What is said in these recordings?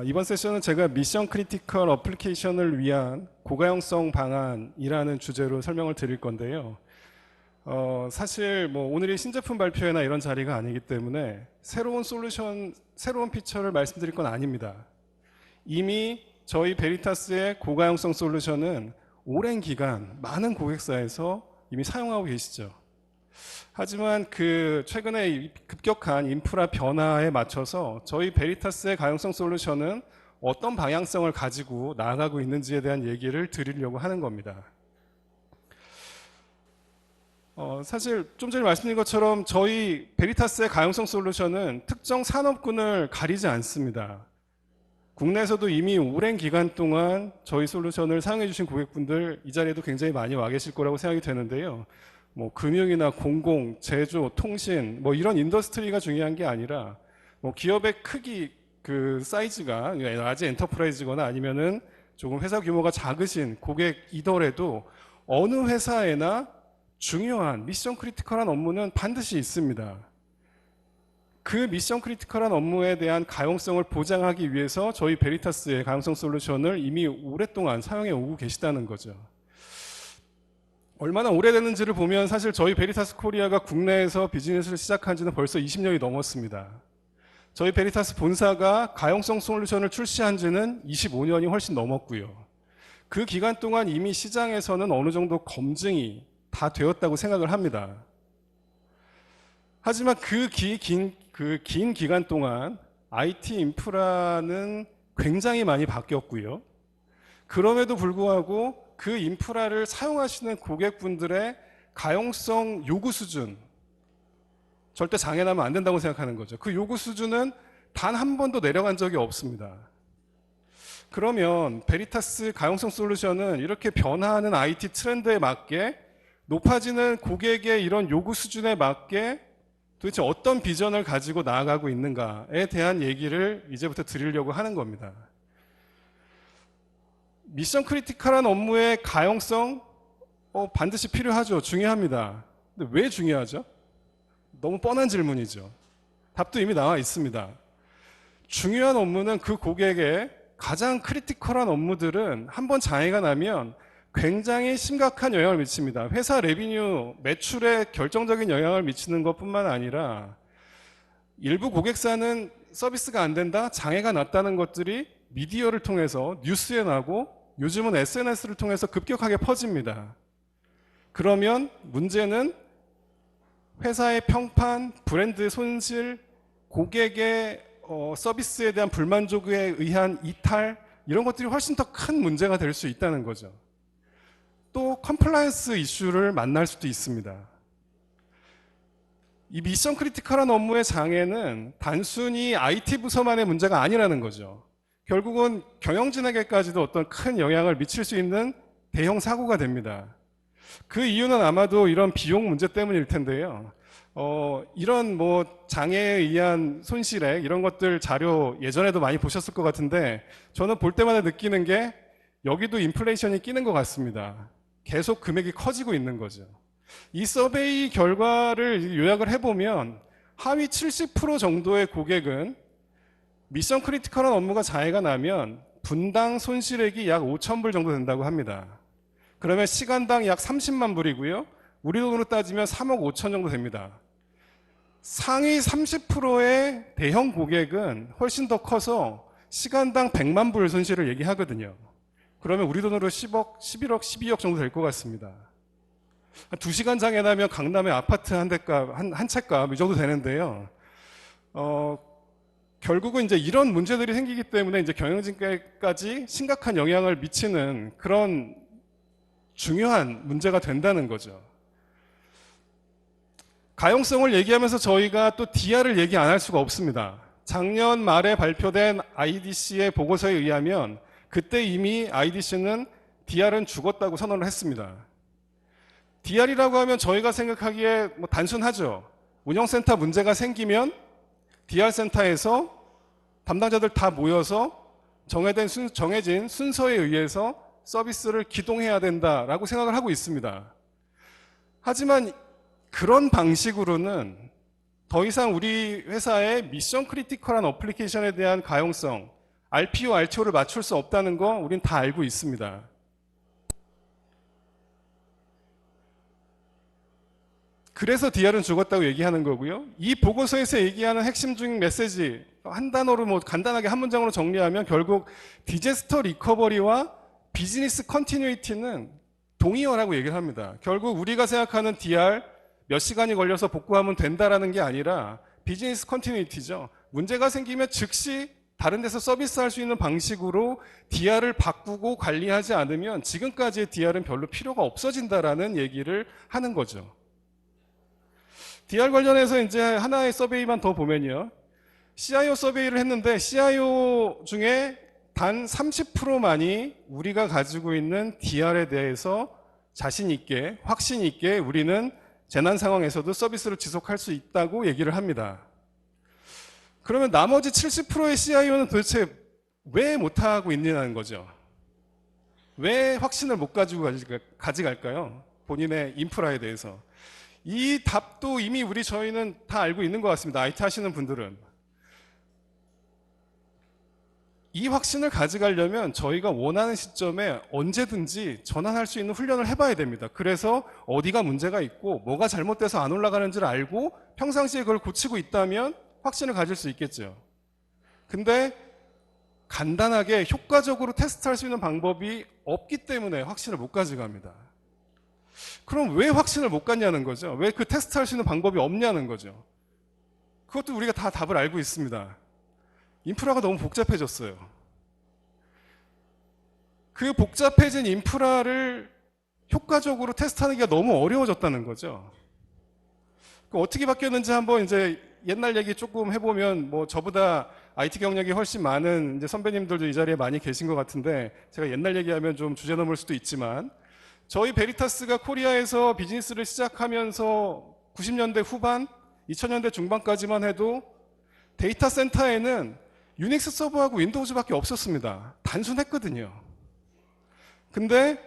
이번 세션은 제가 미션 크리티컬 어플리케이션을 위한 고가형성 방안이라는 주제로 설명을 드릴 건데요. 사실 뭐 오늘이 신제품 발표회나 이런 자리가 아니기 때문에 새로운 솔루션, 새로운 피처를 말씀드릴 건 아닙니다. 이미 저희 베리타스의 고가형성 솔루션은 오랜 기간 많은 고객사에서 이미 사용하고 계시죠. 하지만 그 최근에 급격한 인프라 변화에 맞춰서 저희 베리타스의 가용성 솔루션은 어떤 방향성을 가지고 나아가고 있는지에 대한 얘기를 드리려고 하는 겁니다. 사실 좀 전에 말씀드린 것처럼 저희 베리타스의 가용성 솔루션은 특정 산업군을 가리지 않습니다. 국내에서도 이미 오랜 기간 동안 저희 솔루션을 사용해 주신 고객분들 이 자리에도 굉장히 많이 와 계실 거라고 생각이 되는데요. 뭐 금융이나 공공, 제조, 통신 뭐 이런 인더스트리가 중요한 게 아니라 뭐 기업의 크기 그 사이즈가 라지 엔터프라이즈거나 아니면은 조금 회사 규모가 작으신 고객이더라도 어느 회사에나 중요한 미션 크리티컬한 업무는 반드시 있습니다. 그 미션 크리티컬한 업무에 대한 가용성을 보장하기 위해서 저희 베리타스의 가용성 솔루션을 이미 오랫동안 사용해 오고 계시다는 거죠. 얼마나 오래됐는지를 보면 사실 저희 베리타스 코리아가 국내에서 비즈니스를 시작한 지는 벌써 20년이 넘었습니다. 저희 베리타스 본사가 가용성 솔루션을 출시한 지는 25년이 훨씬 넘었고요. 그 기간 동안 이미 시장에서는 어느 정도 검증이 다 되었다고 생각을 합니다. 하지만 그 긴 기간 동안 IT 인프라는 굉장히 많이 바뀌었고요. 그럼에도 불구하고 그 인프라를 사용하시는 고객분들의 가용성 요구 수준, 절대 장애나면 안 된다고 생각하는 거죠. 그 요구 수준은 단 한 번도 내려간 적이 없습니다. 그러면 베리타스 가용성 솔루션은 이렇게 변화하는 IT 트렌드에 맞게 높아지는 고객의 이런 요구 수준에 맞게 도대체 어떤 비전을 가지고 나아가고 있는가에 대한 얘기를 이제부터 드리려고 하는 겁니다. 미션 크리티컬한 업무의 가용성 반드시 필요하죠. 중요합니다. 근데 왜 중요하죠? 너무 뻔한 질문이죠. 답도 이미 나와 있습니다. 중요한 업무는 그 고객의 가장 크리티컬한 업무들은 한번 장애가 나면 굉장히 심각한 영향을 미칩니다. 회사 레비뉴, 매출에 결정적인 영향을 미치는 것뿐만 아니라 일부 고객사는 서비스가 안 된다, 장애가 났다는 것들이 미디어를 통해서 뉴스에 나고 요즘은 SNS를 통해서 급격하게 퍼집니다. 그러면 문제는 회사의 평판, 브랜드 손실, 고객의 서비스에 대한 불만족에 의한 이탈 이런 것들이 훨씬 더 큰 문제가 될 수 있다는 거죠. 또 컴플라이언스 이슈를 만날 수도 있습니다. 이 미션 크리티컬한 업무의 장애는 단순히 IT 부서만의 문제가 아니라는 거죠. 결국은 경영진에게까지도 어떤 큰 영향을 미칠 수 있는 대형 사고가 됩니다. 그 이유는 아마도 이런 비용 문제 때문일 텐데요. 이런 뭐 장애에 의한 손실액 이런 것들 자료 예전에도 많이 보셨을 것 같은데 저는 볼 때마다 느끼는 게 여기도 인플레이션이 끼는 것 같습니다. 계속 금액이 커지고 있는 거죠. 이 서베이 결과를 요약을 해보면 하위 70% 정도의 고객은 미션 크리티컬한 업무가 장애가 나면 분당 손실액이 약 5,000불 정도 된다고 합니다. 그러면 시간당 약 30만 불이고요. 우리 돈으로 따지면 3억 5천 정도 됩니다. 상위 30%의 대형 고객은 훨씬 더 커서 시간당 100만 불 손실을 얘기하거든요. 그러면 우리 돈으로 10억, 11억, 12억 정도 될 것 같습니다. 2시간 장애 나면 강남의 아파트 한 대값, 한 채 값 이 정도 되는데요. 결국은 이제 이런 문제들이 생기기 때문에 이제 경영진까지 심각한 영향을 미치는 그런 중요한 문제가 된다는 거죠. 가용성을 얘기하면서 저희가 또 DR을 얘기 안 할 수가 없습니다. 작년 말에 발표된 IDC의 보고서에 의하면 그때 이미 IDC는 DR은 죽었다고 선언을 했습니다. DR이라고 하면 저희가 생각하기에 뭐 단순하죠. 운영센터 문제가 생기면 DR센터에서 담당자들 다 모여서 정해진 순서에 의해서 서비스를 기동해야 된다라고 생각을 하고 있습니다. 하지만 그런 방식으로는 더 이상 우리 회사의 미션 크리티컬한 어플리케이션에 대한 가용성, RPO, RTO를 맞출 수 없다는 거 우린 다 알고 있습니다. 그래서 DR은 죽었다고 얘기하는 거고요. 이 보고서에서 얘기하는 핵심 중 메시지 한 단어로 뭐 간단하게 한 문장으로 정리하면 결국 디제스터 리커버리와 비즈니스 컨티뉴이티는 동의어라고 얘기를 합니다. 결국 우리가 생각하는 DR 몇 시간이 걸려서 복구하면 된다라는 게 아니라 비즈니스 컨티뉴이티죠. 문제가 생기면 즉시 다른 데서 서비스할 수 있는 방식으로 DR을 바꾸고 관리하지 않으면 지금까지의 DR은 별로 필요가 없어진다라는 얘기를 하는 거죠. DR 관련해서 이제 하나의 서베이만 더 보면요. CIO 서베이를 했는데 CIO 중에 단 30%만이 우리가 가지고 있는 DR에 대해서 자신 있게, 확신 있게 우리는 재난 상황에서도 서비스를 지속할 수 있다고 얘기를 합니다. 그러면 나머지 70%의 CIO는 도대체 왜 못하고 있느냐는 거죠. 왜 확신을 못 가지고 가져갈까요? 본인의 인프라에 대해서. 이 답도 이미 저희는 다 알고 있는 것 같습니다. IT 하시는 분들은. 이 확신을 가져가려면 저희가 원하는 시점에 언제든지 전환할 수 있는 훈련을 해봐야 됩니다. 그래서 어디가 문제가 있고 뭐가 잘못돼서 안 올라가는지를 알고 평상시에 그걸 고치고 있다면 확신을 가질 수 있겠죠. 근데 간단하게 효과적으로 테스트할 수 있는 방법이 없기 때문에 확신을 못 가져갑니다. 그럼 왜 확신을 못 갖냐는 거죠. 왜 그 테스트할 수 있는 방법이 없냐는 거죠. 그것도 우리가 다 답을 알고 있습니다. 인프라가 너무 복잡해졌어요. 그 복잡해진 인프라를 효과적으로 테스트하는 게 너무 어려워졌다는 거죠. 어떻게 바뀌었는지 한번 이제 옛날 얘기 조금 해보면 뭐 저보다 IT 경력이 훨씬 많은 이제 선배님들도 이 자리에 많이 계신 것 같은데 제가 옛날 얘기하면 좀 주제 넘을 수도 있지만 저희 베리타스가 코리아에서 비즈니스를 시작하면서 90년대 후반, 2000년대 중반까지만 해도 데이터 센터에는 유닉스 서버하고 윈도우즈밖에 없었습니다. 단순했거든요. 근데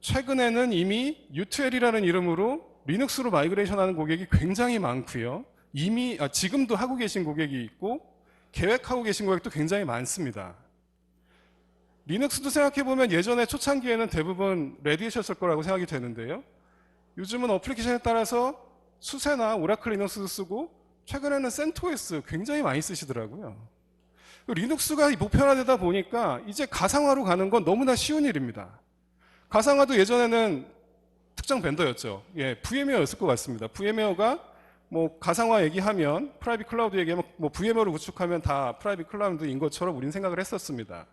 최근에는 이미 U2L이라는 이름으로 리눅스로 마이그레이션하는 고객이 굉장히 많고요. 지금도 하고 계신 고객이 있고 계획하고 계신 고객도 굉장히 많습니다. 리눅스도 생각해보면 예전에 초창기에는 대부분 레디이셨을 거라고 생각이 되는데요. 요즘은 어플리케이션에 따라서 수세나 오라클 리눅스도 쓰고 최근에는 센토스 굉장히 많이 쓰시더라고요. 리눅스가 보편화되다 보니까 이제 가상화로 가는 건 너무나 쉬운 일입니다. 가상화도 예전에는 특정 벤더였죠. VM웨어였을 것 같습니다. VM웨어가 뭐 가상화 얘기하면 프라이빗 클라우드 얘기하면 뭐 VM웨어를 구축하면 다 프라이빗 클라우드인 것처럼 우리는 생각을 했었습니다.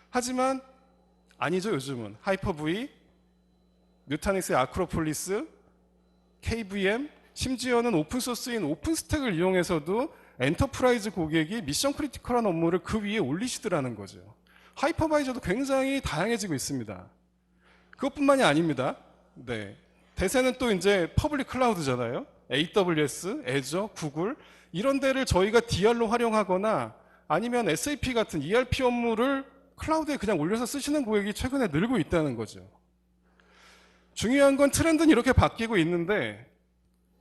하지만 아니죠. 요즘은 하이퍼V, 뉴타닉스의 아크로폴리스, KVM, 심지어는 오픈소스인 오픈스택을 이용해서도 엔터프라이즈 고객이 미션 크리티컬한 업무를 그 위에 올리시더라는 거죠. 하이퍼바이저도 굉장히 다양해지고 있습니다. 그것뿐만이 아닙니다. 대세는 또 이제 퍼블릭 클라우드잖아요. AWS, 애저, 구글 이런 데를 저희가 DR로 활용하거나 아니면 SAP 같은 ERP 업무를 클라우드에 그냥 올려서 쓰시는 고객이 최근에 늘고 있다는 거죠. 중요한 건 트렌드는 이렇게 바뀌고 있는데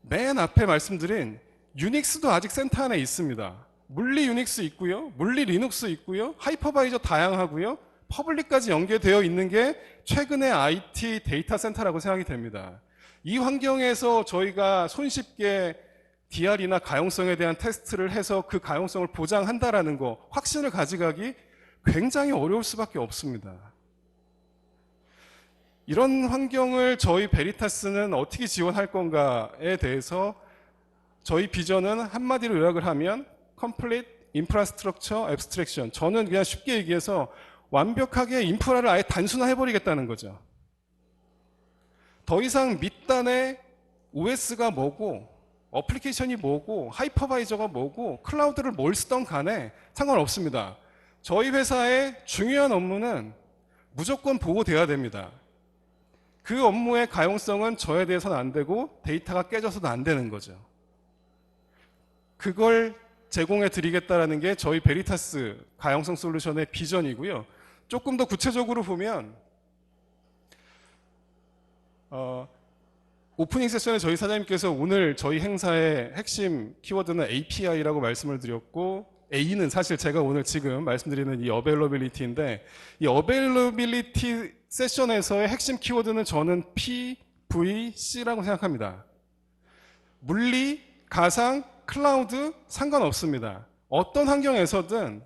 맨 앞에 말씀드린 유닉스도 아직 센터 안에 있습니다. 물리 유닉스 있고요. 물리 리눅스 있고요. 하이퍼바이저 다양하고요. 퍼블릭까지 연계되어 있는 게 최근의 IT 데이터 센터라고 생각이 됩니다. 이 환경에서 저희가 손쉽게 DR이나 가용성에 대한 테스트를 해서 그 가용성을 보장한다라는 거, 확신을 가져가기 굉장히 어려울 수밖에 없습니다. 이런 환경을 저희 베리타스는 어떻게 지원할 건가에 대해서 저희 비전은 한마디로 요약을 하면 Complete Infrastructure Abstraction. 저는 그냥 쉽게 얘기해서 완벽하게 인프라를 아예 단순화해버리겠다는 거죠. 더 이상 밑단에 OS가 뭐고 어플리케이션이 뭐고 하이퍼바이저가 뭐고 클라우드를 뭘 쓰던 간에 상관없습니다. 저희 회사의 중요한 업무는 무조건 보호돼야 됩니다. 그 업무의 가용성은 저에 대해서는 안 되고 데이터가 깨져서도 안 되는 거죠. 그걸 제공해 드리겠다라는 게 저희 베리타스 가용성 솔루션의 비전이고요. 조금 더 구체적으로 보면 오프닝 세션에 저희 사장님께서 오늘 저희 행사의 핵심 키워드는 API라고 말씀을 드렸고 A는 사실 제가 오늘 지금 말씀드리는 이 어베일러빌리티인데, 이 어베일러빌리티 세션에서의 핵심 키워드는 저는 PVC라고 생각합니다. 물리, 가상, 클라우드 상관없습니다. 어떤 환경에서든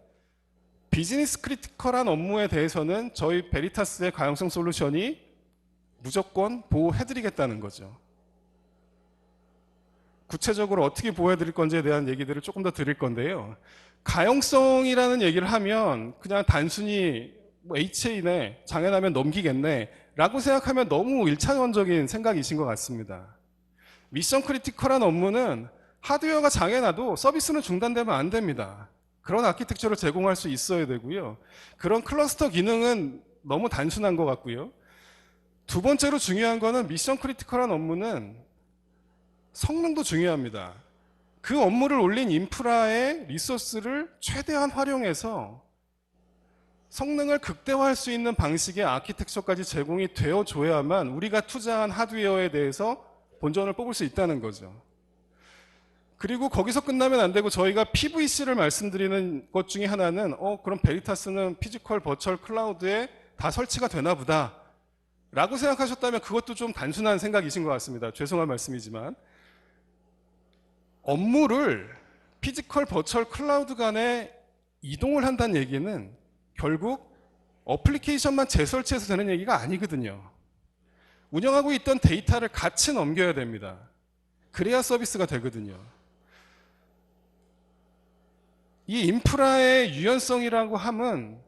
비즈니스 크리티컬한 업무에 대해서는 저희 베리타스의 가용성 솔루션이 무조건 보호해드리겠다는 거죠. 구체적으로 어떻게 보호해드릴 건지에 대한 얘기들을 조금 더 드릴 건데요. 가용성이라는 얘기를 하면 그냥 단순히 뭐 HA네, 장애나면 넘기겠네 라고 생각하면 너무 1차원적인 생각이신 것 같습니다. 미션 크리티컬한 업무는 하드웨어가 장애나도 서비스는 중단되면 안 됩니다. 그런 아키텍처를 제공할 수 있어야 되고요. 그런 클러스터 기능은 너무 단순한 것 같고요. 두 번째로 중요한 거는 미션 크리티컬한 업무는 성능도 중요합니다. 그 업무를 올린 인프라의 리소스를 최대한 활용해서 성능을 극대화할 수 있는 방식의 아키텍처까지 제공이 되어줘야만 우리가 투자한 하드웨어에 대해서 본전을 뽑을 수 있다는 거죠. 그리고 거기서 끝나면 안 되고 저희가 PVC를 말씀드리는 것 중에 하나는 그럼 베리타스는 피지컬 버추얼 클라우드에 다 설치가 되나 보다 라고 생각하셨다면 그것도 좀 단순한 생각이신 것 같습니다. 죄송한 말씀이지만 업무를 피지컬 버추얼 클라우드 간에 이동을 한다는 얘기는 결국 어플리케이션만 재설치해서 되는 얘기가 아니거든요. 운영하고 있던 데이터를 같이 넘겨야 됩니다. 그래야 서비스가 되거든요. 이 인프라의 유연성이라고 함은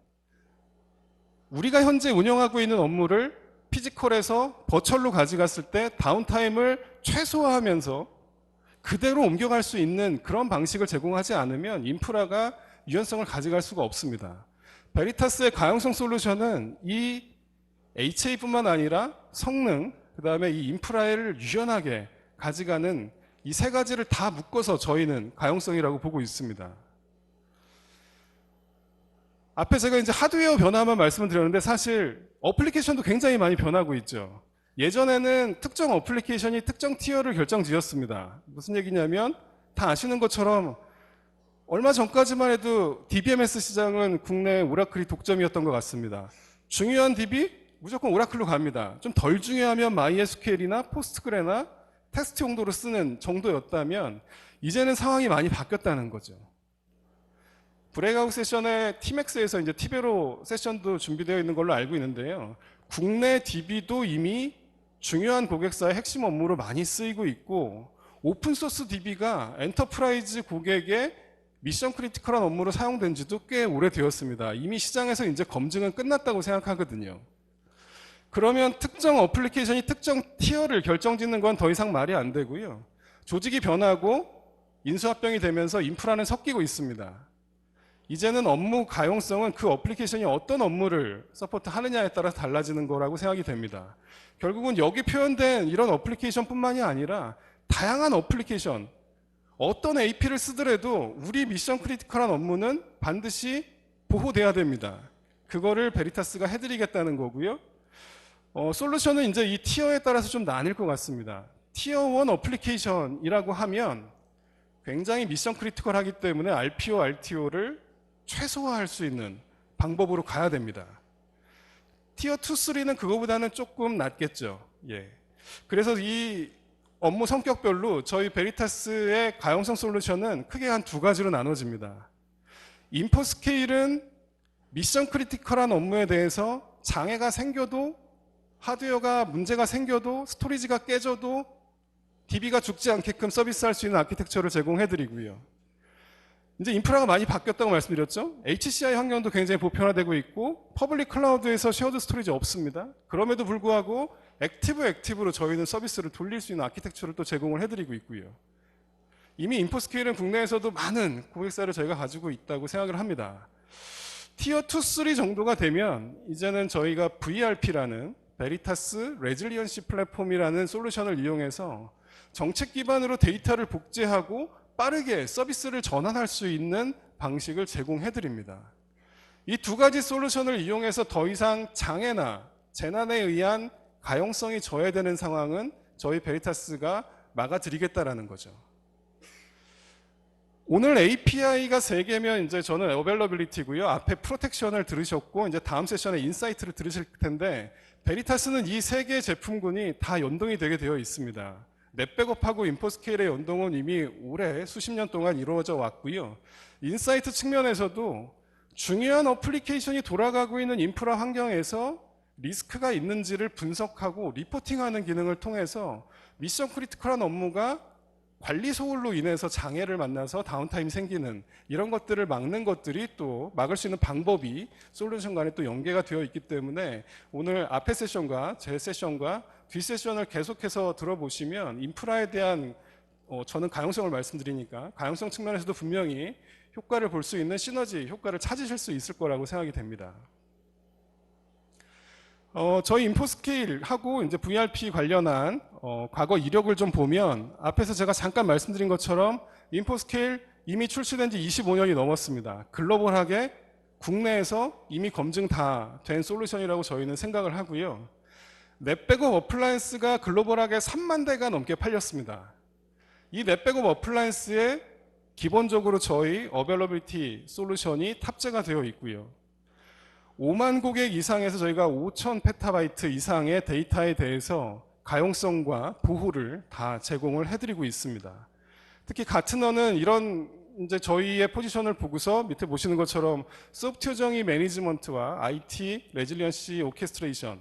우리가 현재 운영하고 있는 업무를 피지컬에서 버추얼로 가져갔을 때 다운타임을 최소화하면서 그대로 옮겨갈 수 있는 그런 방식을 제공하지 않으면 인프라가 유연성을 가져갈 수가 없습니다. 베리타스의 가용성 솔루션은 이 HA뿐만 아니라 성능, 그 다음에 이 인프라를 유연하게 가져가는 이 세 가지를 다 묶어서 저희는 가용성이라고 보고 있습니다. 앞에 제가 이제 하드웨어 변화만 말씀을 드렸는데 사실 어플리케이션도 굉장히 많이 변하고 있죠. 예전에는 특정 어플리케이션이 특정 티어를 결정지었습니다. 무슨 얘기냐면 다 아시는 것처럼 얼마 전까지만 해도 DBMS 시장은 국내 오라클이 독점이었던 것 같습니다. 중요한 DB? 무조건 오라클로 갑니다. 좀 덜 중요하면 MySQL이나 포스트그레나 테스트 용도로 쓰는 정도였다면 이제는 상황이 많이 바뀌었다는 거죠. 브레이크아웃 세션에 티맥스에서 이제 티베로 세션도 준비되어 있는 걸로 알고 있는데요. 국내 DB도 이미 중요한 고객사의 핵심 업무로 많이 쓰이고 있고 오픈소스 DB가 엔터프라이즈 고객의 미션 크리티컬한 업무로 사용된 지도 꽤 오래되었습니다. 이미 시장에서 이제 검증은 끝났다고 생각하거든요. 그러면 특정 어플리케이션이 특정 티어를 결정짓는 건 더 이상 말이 안 되고요. 조직이 변하고 인수합병이 되면서 인프라는 섞이고 있습니다. 이제는 업무 가용성은 그 어플리케이션이 어떤 업무를 서포트하느냐에 따라 달라지는 거라고 생각이 됩니다. 결국은 여기 표현된 이런 어플리케이션뿐만이 아니라 다양한 어플리케이션, 어떤 AP를 쓰더라도 우리 미션 크리티컬한 업무는 반드시 보호돼야 됩니다. 그거를 베리타스가 해드리겠다는 거고요. 솔루션은 이제 이 티어에 따라서 좀 나뉠 것 같습니다. 티어 1 어플리케이션이라고 하면 굉장히 미션 크리티컬하기 때문에 RPO, RTO를 최소화할 수 있는 방법으로 가야 됩니다. 티어 2, 3는 그거보다는 조금 낮겠죠. 예. 그래서 이 업무 성격별로 저희 베리타스의 가용성 솔루션은 크게 한 두 가지로 나눠집니다. 인포스케일은 미션 크리티컬한 업무에 대해서 장애가 생겨도 하드웨어가 문제가 생겨도 스토리지가 깨져도 DB가 죽지 않게끔 서비스할 수 있는 아키텍처를 제공해드리고요. 이제 인프라가 많이 바뀌었다고 말씀드렸죠. HCI 환경도 굉장히 보편화되고 있고 퍼블릭 클라우드에서 쉐어드 스토리지 없습니다. 그럼에도 불구하고 액티브로 저희는 서비스를 돌릴 수 있는 아키텍처를 또 제공을 해드리고 있고요. 이미 인포스케일은 국내에서도 많은 고객사를 저희가 가지고 있다고 생각을 합니다. 티어 2, 3 정도가 되면 이제는 저희가 VRP라는 베리타스 레질리언시 플랫폼이라는 솔루션을 이용해서 정책 기반으로 데이터를 복제하고 빠르게 서비스를 전환할 수 있는 방식을 제공해드립니다. 이 두 가지 솔루션을 이용해서 더 이상 장애나 재난에 의한 가용성이 저해되는 상황은 저희 베리타스가 막아드리겠다라는 거죠. 오늘 API가 3개면 이제 저는 어베일러빌리티고요. 앞에 프로텍션을 들으셨고 이제 다음 세션에 인사이트를 들으실 텐데 베리타스는 이 3개의 제품군이 다 연동이 되게 되어 있습니다. 넷백업하고 인포스케일의 연동은 이미 오래 수십 년 동안 이루어져 왔고요. 인사이트 측면에서도 중요한 어플리케이션이 돌아가고 있는 인프라 환경에서 리스크가 있는지를 분석하고 리포팅하는 기능을 통해서 미션 크리티컬한 업무가 관리 소홀로 인해서 장애를 만나서 다운타임이 생기는 이런 것들을 막는 것들이 또 막을 수 있는 방법이 솔루션 간에 또 연계가 되어 있기 때문에 오늘 앞에 세션과 제 세션과 뒤 세션을 계속해서 들어보시면 인프라에 대한 저는 가용성을 말씀드리니까 가용성 측면에서도 분명히 효과를 볼 수 있는 시너지 효과를 찾으실 수 있을 거라고 생각이 됩니다. 저희 인포스케일하고 이제 VRP 관련한 과거 이력을 좀 보면 앞에서 제가 잠깐 말씀드린 것처럼 인포스케일 이미 출시된 지 25년이 넘었습니다. 글로벌하게 국내에서 이미 검증 다 된 솔루션이라고 저희는 생각을 하고요. 넷백업 어플라이언스가 글로벌하게 3만 대가 넘게 팔렸습니다. 이 넷백업 어플라이언스에 기본적으로 저희 어베일러빌리티 솔루션이 탑재가 되어 있고요. 5만 고객 이상에서 저희가 5,000 페타바이트 이상의 데이터에 대해서 가용성과 보호를 다 제공을 해드리고 있습니다. 특히 가트너는 이런 이제 저희의 포지션을 보고서 밑에 보시는 것처럼 소프트웨어 정의 매니지먼트와 IT 레질리언시 오케스트레이션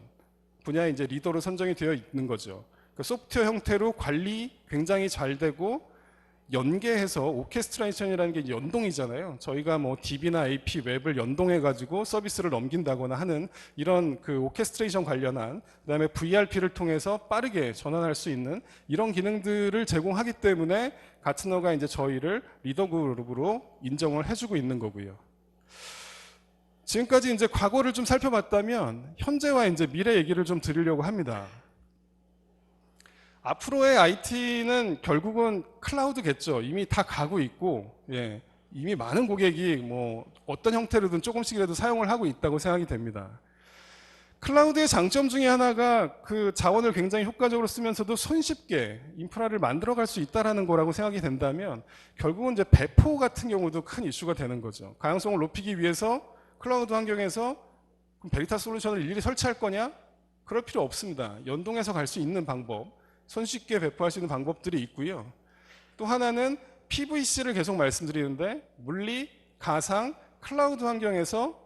분야의 이제 리더로 선정이 되어 있는 거죠. 그러니까 소프트웨어 형태로 관리 굉장히 잘 되고 연계해서 오케스트레이션이라는 게 연동이잖아요. 저희가 뭐 DB나 AP 웹을 연동해 가지고 서비스를 넘긴다거나 하는 이런 그 오케스트레이션 관련한 그다음에 VRP를 통해서 빠르게 전환할 수 있는 이런 기능들을 제공하기 때문에 가트너가 이제 저희를 리더 그룹으로 인정을 해주고 있는 거고요. 지금까지 이제 과거를 좀 살펴봤다면 현재와 이제 미래 얘기를 좀 드리려고 합니다. 앞으로의 IT는 결국은 클라우드겠죠. 이미 다 가고 있고, 이미 많은 고객이 뭐 어떤 형태로든 조금씩이라도 사용을 하고 있다고 생각이 됩니다. 클라우드의 장점 중에 하나가 그 자원을 굉장히 효과적으로 쓰면서도 손쉽게 인프라를 만들어갈 수 있다는 거라고 생각이 된다면 결국은 이제 배포 같은 경우도 큰 이슈가 되는 거죠. 가용성을 높이기 위해서 클라우드 환경에서 그럼 베리타스 솔루션을 일일이 설치할 거냐? 그럴 필요 없습니다. 연동해서 갈 수 있는 방법. 손쉽게 배포할 수 있는 방법들이 있고요. 또 하나는 PVC를 계속 말씀드리는데 물리, 가상, 클라우드 환경에서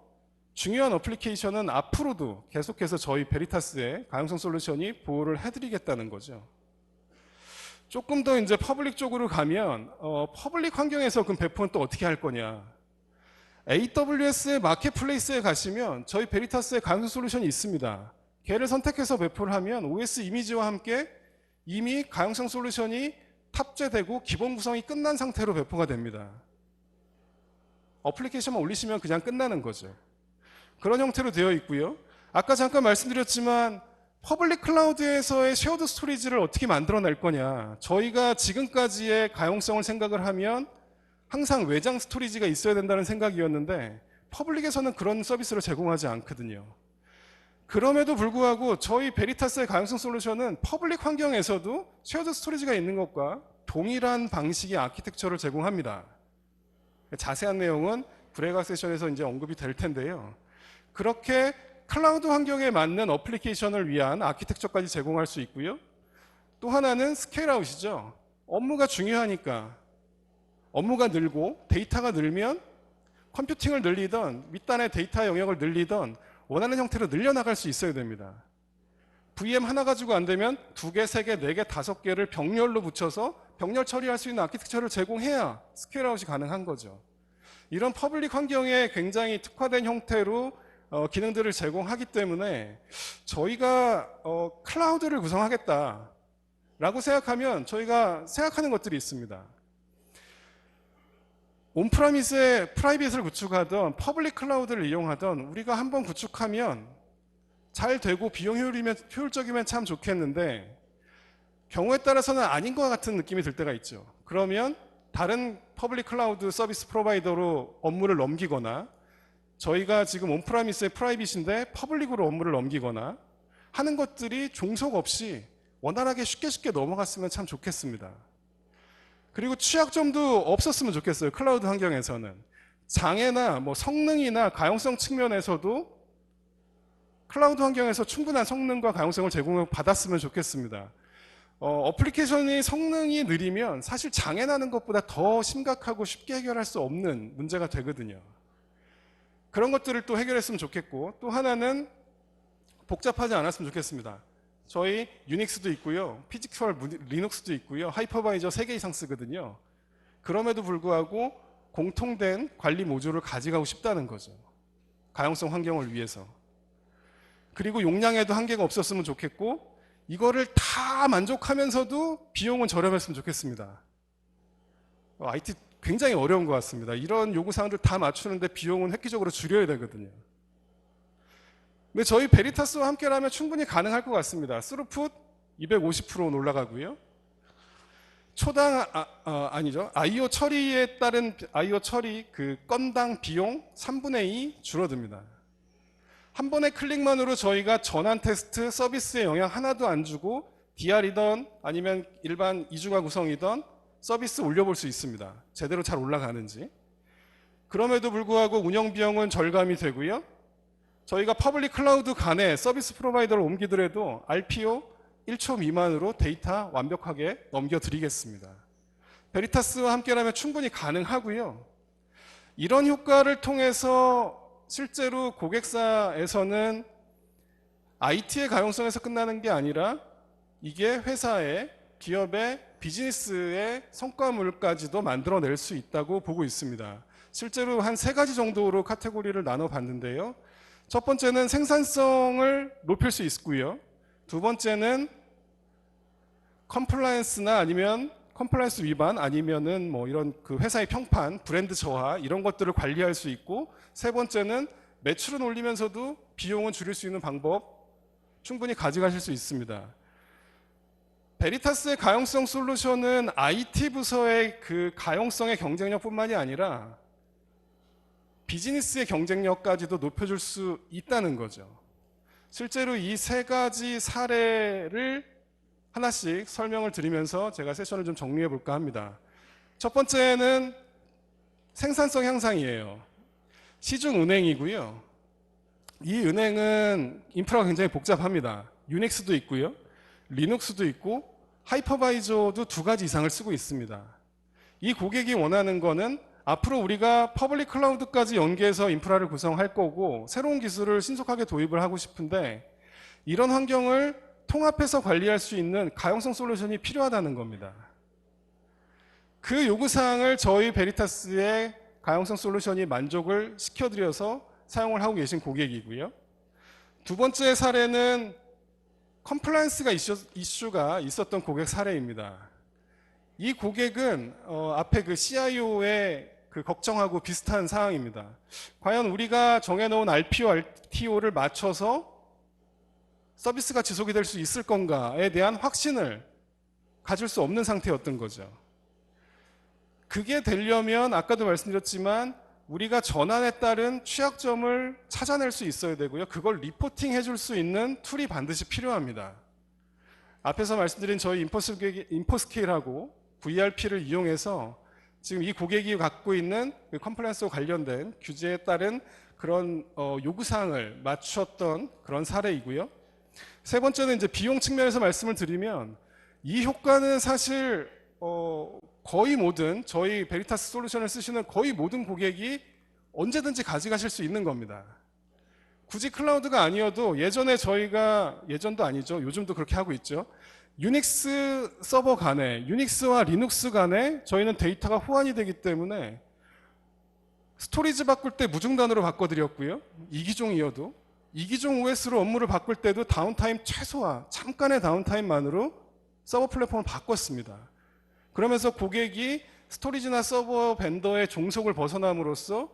중요한 어플리케이션은 앞으로도 계속해서 저희 베리타스의 가용성 솔루션이 보호를 해드리겠다는 거죠. 조금 더 이제 퍼블릭 쪽으로 가면 퍼블릭 환경에서 그럼 배포는 또 어떻게 할 거냐? AWS의 마켓플레이스에 가시면 저희 베리타스의 가용성 솔루션이 있습니다. 걔를 선택해서 배포를 하면 OS 이미지와 함께 이미 가용성 솔루션이 탑재되고 기본 구성이 끝난 상태로 배포가 됩니다. 어플리케이션만 올리시면 그냥 끝나는 거죠. 그런 형태로 되어 있고요. 아까 잠깐 말씀드렸지만 퍼블릭 클라우드에서의 쉐어드 스토리지를 어떻게 만들어낼 거냐. 저희가 지금까지의 가용성을 생각을 하면 항상 외장 스토리지가 있어야 된다는 생각이었는데 퍼블릭에서는 그런 서비스를 제공하지 않거든요. 그럼에도 불구하고 저희 베리타스의 가용성 솔루션은 퍼블릭 환경에서도 쉐어드 스토리지가 있는 것과 동일한 방식의 아키텍처를 제공합니다. 자세한 내용은 브레각 세션에서 이제 언급이 될 텐데요. 그렇게 클라우드 환경에 맞는 어플리케이션을 위한 아키텍처까지 제공할 수 있고요. 또 하나는 스케일아웃이죠. 업무가 중요하니까 업무가 늘고 데이터가 늘면 컴퓨팅을 늘리던 윗단의 데이터 영역을 늘리던 원하는 형태로 늘려나갈 수 있어야 됩니다. VM 하나 가지고 안 되면 2개, 3개, 4개, 5개를 병렬로 붙여서 병렬 처리할 수 있는 아키텍처를 제공해야 스케일아웃이 가능한 거죠. 이런 퍼블릭 환경에 굉장히 특화된 형태로 기능들을 제공하기 때문에 저희가 클라우드를 구성하겠다라고 생각하면 저희가 생각하는 것들이 있습니다. 온프라미스의 프라이빗을 구축하던 퍼블릭 클라우드를 이용하던 우리가 한번 구축하면 잘 되고 비용 효율적이면 참 좋겠는데 경우에 따라서는 아닌 것 같은 느낌이 들 때가 있죠. 그러면 다른 퍼블릭 클라우드 서비스 프로바이더로 업무를 넘기거나 저희가 지금 온프라미스의 프라이빗인데 퍼블릭으로 업무를 넘기거나 하는 것들이 종속 없이 원활하게 쉽게 넘어갔으면 참 좋겠습니다. 그리고 취약점도 없었으면 좋겠어요. 클라우드 환경에서는. 장애나 뭐 성능이나 가용성 측면에서도 클라우드 환경에서 충분한 성능과 가용성을 제공받았으면 좋겠습니다. 어플리케이션이 성능이 느리면 사실 장애 나는 것보다 더 심각하고 쉽게 해결할 수 없는 문제가 되거든요. 그런 것들을 또 해결했으면 좋겠고, 또 하나는 복잡하지 않았으면 좋겠습니다. 저희 유닉스도 있고요, 피지컬 리눅스도 있고요, 하이퍼바이저 3개 이상 쓰거든요. 그럼에도 불구하고 공통된 관리 모듈을 가져가고 싶다는 거죠. 가용성 환경을 위해서. 그리고 용량에도 한계가 없었으면 좋겠고, 이거를 다 만족하면서도 비용은 저렴했으면 좋겠습니다. IT 굉장히 어려운 것 같습니다. 이런 요구사항들 다 맞추는데 비용은 획기적으로 줄여야 되거든요. 근데 저희 베리타스와 함께라면 충분히 가능할 것 같습니다. 스루풋 250%는 올라가고요. 초당 아니죠. IO 처리에 따른 IO 처리 그 건당 비용 3분의 2 줄어듭니다. 한 번의 클릭만으로 저희가 전환 테스트 서비스에 영향 하나도 안 주고 DR이던 아니면 일반 이중화 구성이던 서비스 올려볼 수 있습니다. 제대로 잘 올라가는지. 그럼에도 불구하고 운영 비용은 절감이 되고요. 저희가 퍼블릭 클라우드 간에 서비스 프로바이더를 옮기더라도 RPO 1초 미만으로 데이터 완벽하게 넘겨드리겠습니다. 베리타스와 함께라면 충분히 가능하고요. 이런 효과를 통해서 실제로 고객사에서는 IT의 가용성에서 끝나는 게 아니라 이게 회사의 기업의 비즈니스의 성과물까지도 만들어낼 수 있다고 보고 있습니다. 실제로 한 3가지 정도로 카테고리를 나눠봤는데요. 첫 번째는 생산성을 높일 수 있고요. 두 번째는 컴플라이언스나 아니면 컴플라이언스 위반 아니면은 뭐 이런 그 회사의 평판, 브랜드 저하 이런 것들을 관리할 수 있고, 세 번째는 매출은 올리면서도 비용은 줄일 수 있는 방법 충분히 가져가실 수 있습니다. 베리타스의 가용성 솔루션은 IT 부서의 그 가용성의 경쟁력뿐만이 아니라 비즈니스의 경쟁력까지도 높여줄 수 있다는 거죠. 실제로 이 3가지 사례를 하나씩 설명을 드리면서 제가 세션을 좀 정리해 볼까 합니다. 첫 번째는 생산성 향상이에요. 시중은행이고요. 이 은행은 인프라가 굉장히 복잡합니다. 유닉스도 있고요, 리눅스도 있고 하이퍼바이저도 2가지 이상을 쓰고 있습니다. 이 고객이 원하는 거는 앞으로 우리가 퍼블릭 클라우드까지 연계해서 인프라를 구성할 거고 새로운 기술을 신속하게 도입을 하고 싶은데 이런 환경을 통합해서 관리할 수 있는 가용성 솔루션이 필요하다는 겁니다. 그 요구사항을 저희 베리타스의 가용성 솔루션이 만족을 시켜드려서 사용을 하고 계신 고객이고요. 두 번째 사례는 컴플라이언스가 이슈가 있었던 고객 사례입니다. 이 고객은 앞에 그 CIO의 그 걱정하고 비슷한 상황입니다. 과연 우리가 정해놓은 RPO, RTO를 맞춰서 서비스가 지속이 될 수 있을 건가에 대한 확신을 가질 수 없는 상태였던 거죠. 그게 되려면 아까도 말씀드렸지만 우리가 전환에 따른 취약점을 찾아낼 수 있어야 되고요. 그걸 리포팅 해줄 수 있는 툴이 반드시 필요합니다. 앞에서 말씀드린 저희 인포스케일하고 VRP를 이용해서 지금 이 고객이 갖고 있는 그 컴플라이언스와 관련된 규제에 따른 그런 요구사항을 맞췄던 그런 사례이고요. 세 번째는 이제 비용 측면에서 말씀을 드리면 이 효과는 사실 거의 모든 저희 베리타스 솔루션을 쓰시는 거의 모든 고객이 언제든지 가져가실 수 있는 겁니다. 굳이 클라우드가 아니어도 예전에 저희가, 예전도 아니죠, 요즘도 그렇게 하고 있죠. 유닉스 서버 간에, 유닉스와 리눅스 간에 저희는 데이터가 호환이 되기 때문에 스토리지 바꿀 때 무중단으로 바꿔드렸고요. 2기종이어도 2기종 OS로 업무를 바꿀 때도 다운타임 최소화, 잠깐의 다운타임만으로 서버 플랫폼을 바꿨습니다. 그러면서 고객이 스토리지나 서버 벤더의 종속을 벗어남으로써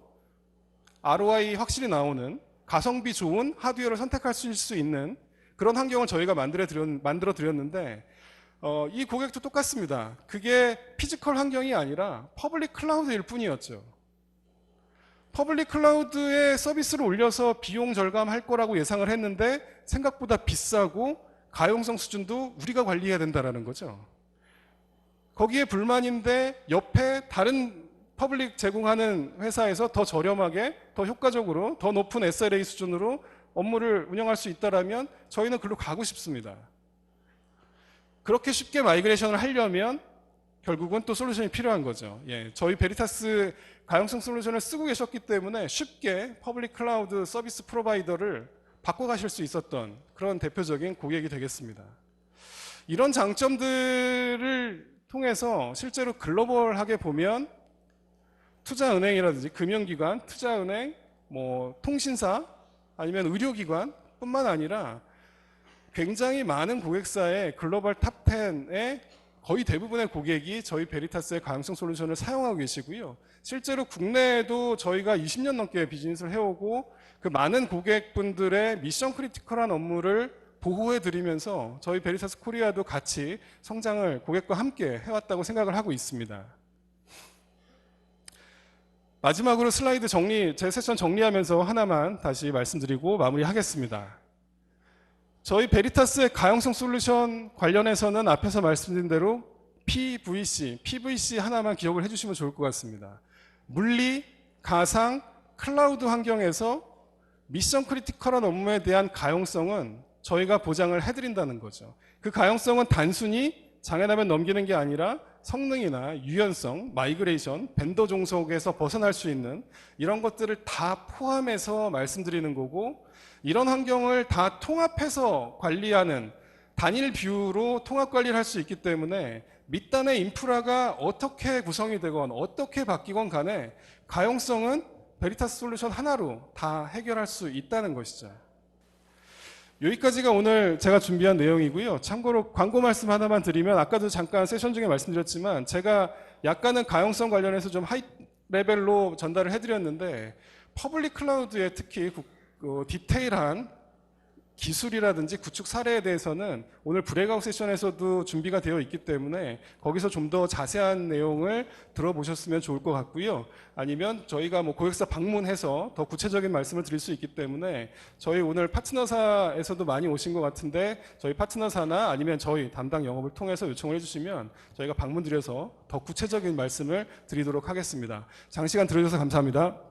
ROI 확실히 나오는 가성비 좋은 하드웨어를 선택할 수 있는 그런 환경을 저희가 만들어 드렸는데 이 고객도 똑같습니다. 그게 피지컬 환경이 아니라 퍼블릭 클라우드일 뿐이었죠. 퍼블릭 클라우드에 서비스를 올려서 비용 절감할 거라고 예상을 했는데 생각보다 비싸고 가용성 수준도 우리가 관리해야 된다는 거죠. 거기에 불만인데 옆에 다른 퍼블릭 제공하는 회사에서 더 저렴하게, 더 효과적으로, 더 높은 SLA 수준으로 업무를 운영할 수 있다라면 저희는 글로 가고 싶습니다. 그렇게 쉽게 마이그레이션을 하려면 결국은 또 솔루션이 필요한 거죠. 예, 저희 베리타스 가용성 솔루션을 쓰고 계셨기 때문에 쉽게 퍼블릭 클라우드 서비스 프로바이더를 바꿔가실 수 있었던 그런 대표적인 고객이 되겠습니다. 이런 장점들을 통해서 실제로 글로벌하게 보면 투자은행이라든지 금융기관, 투자은행, 통신사 아니면 의료기관 뿐만 아니라 굉장히 많은 고객사의 글로벌 탑 10의 거의 대부분의 고객이 저희 베리타스의 가용성 솔루션을 사용하고 계시고요. 실제로 국내에도 저희가 20년 넘게 비즈니스를 해오고 그 많은 고객분들의 미션 크리티컬한 업무를 보호해 드리면서 저희 베리타스 코리아도 같이 성장을 고객과 함께 해왔다고 생각을 하고 있습니다. 마지막으로 슬라이드 제 세션 정리하면서 하나만 다시 말씀드리고 마무리하겠습니다. 저희 베리타스의 가용성 솔루션 관련해서는 앞에서 말씀드린 대로 PVC 하나만 기억을 해주시면 좋을 것 같습니다. 물리, 가상, 클라우드 환경에서 미션 크리티컬한 업무에 대한 가용성은 저희가 보장을 해드린다는 거죠. 그 가용성은 단순히 장애라면 넘기는 게 아니라 성능이나 유연성, 마이그레이션, 벤더 종속에서 벗어날 수 있는 이런 것들을 다 포함해서 말씀드리는 거고, 이런 환경을 다 통합해서 관리하는 단일 뷰로 통합 관리를 할 수 있기 때문에 밑단의 인프라가 어떻게 구성이 되건 어떻게 바뀌건 간에 가용성은 베리타스 솔루션 하나로 다 해결할 수 있다는 것이죠. 여기까지가 오늘 제가 준비한 내용이고요. 참고로 광고 말씀 하나만 드리면, 아까도 잠깐 세션 중에 말씀드렸지만 제가 약간은 가용성 관련해서 좀 하이 레벨로 전달을 해드렸는데, 퍼블릭 클라우드에 특히 디테일한 기술이라든지 구축 사례에 대해서는 오늘 브레이크아웃 세션에서도 준비가 되어 있기 때문에 거기서 좀 더 자세한 내용을 들어보셨으면 좋을 것 같고요. 아니면 저희가 고객사 방문해서 더 구체적인 말씀을 드릴 수 있기 때문에 저희 오늘 파트너사에서도 많이 오신 것 같은데 저희 파트너사나 아니면 저희 담당 영업을 통해서 요청을 해주시면 저희가 방문 드려서 더 구체적인 말씀을 드리도록 하겠습니다. 장시간 들어주셔서 감사합니다.